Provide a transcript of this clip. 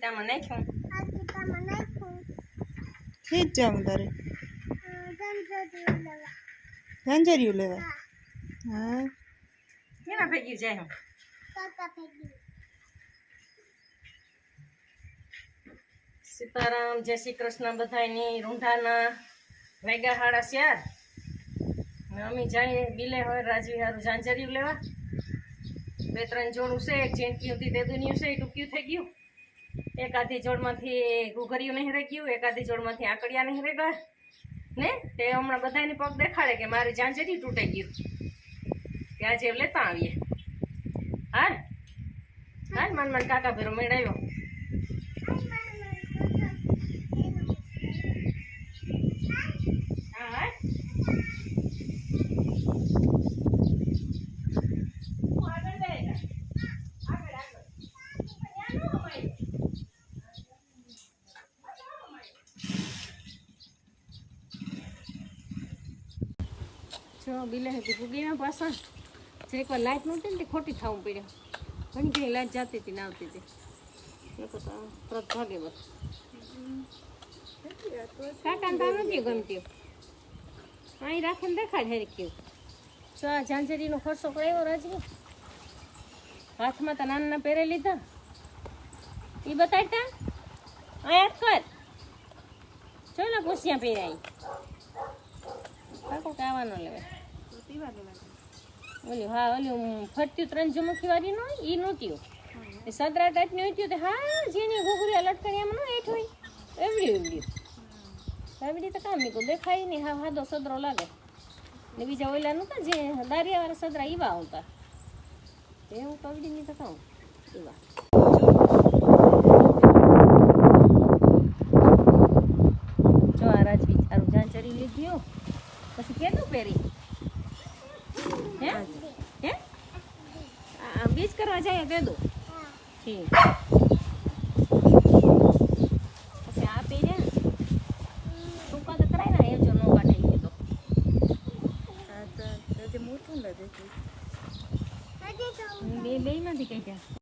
ગીતામાં નાખ્યું. ઠીક જાવ તારે ઝાંઝરિયું લેવા. હા કેના ભેગી જાય હું સીતારામ જય શ્રી કૃષ્ણ બધાયની. રૂંઢાના વાગ્યા 4:30 ને અમે જઈએ બિલે હોય રાજવી હારું ઝાંઝરિયું લેવા. 2-3 જોડું છે. એક ચેન્કી હતી તે દુનિયું છે એ ટૂંક્યું થઈ ગયું. એકાદી જોડમાંથી ઘૂઘરિયું નહીં રહી ગયું. એકાદી જોડમાંથી આકડિયા નહીં રહી ગયા ને તે હમણાં બધાની પગ દેખાડે કે મારી ઝાંઝરી તૂટી ગયું કે આજે લેતા આવીએ. હાલ હાલ મન કાકા ભેરો મેળાવ્યો. જો બિલે હતી પૂગીના પાછા જે એકવાર લાઈટ નહોતી ને તે ખોટી થવું પડ્યું. ઘણી ઘણી લાઈટ જતી હતી ને આવતી હતી તરત ભાગે બસ. કાકાને તો નથી ગમતી અહીં રાખીને દેખાડ હેરી કેવું. જો આ ઝાંઝરીનો ખર્ચો કરાવ્યો રાજવી. હાથમાં તો નાના પહેરે લીધા એ બતાડતા અહીંયા કર જો ને કુશિયા પહેરાય. કાકો કાવાનો લેવાય ઓલી. હા ઓલી ફરતી 3 ઝુમખી વાળી નો એ નહોતી સદરા ટાઈપની હોતી તે. હા જેની ઘૂઘરિયા લટકણિયામાં નો હેઠ હોય એવડી તો કામ નહીં દેખાય નહીં. હા હાદો સદરો લાગે ને બીજા ઓલા નહોતા જે દારિયાવાળા સદરા એવા આવતા એ હું કવડી નહીં તો કહું એવા. જો આ રાજવી તારું ઝાંઝરી લીધી પછી કેનું પહેરી હે હે બીજ કરવા જાય તે દો ઠીક. પછી આ પહેર્યા ટૂંકા તો કરાય ને એ જો નો કાઢે લીધો. બે નથી કહી ત્યાં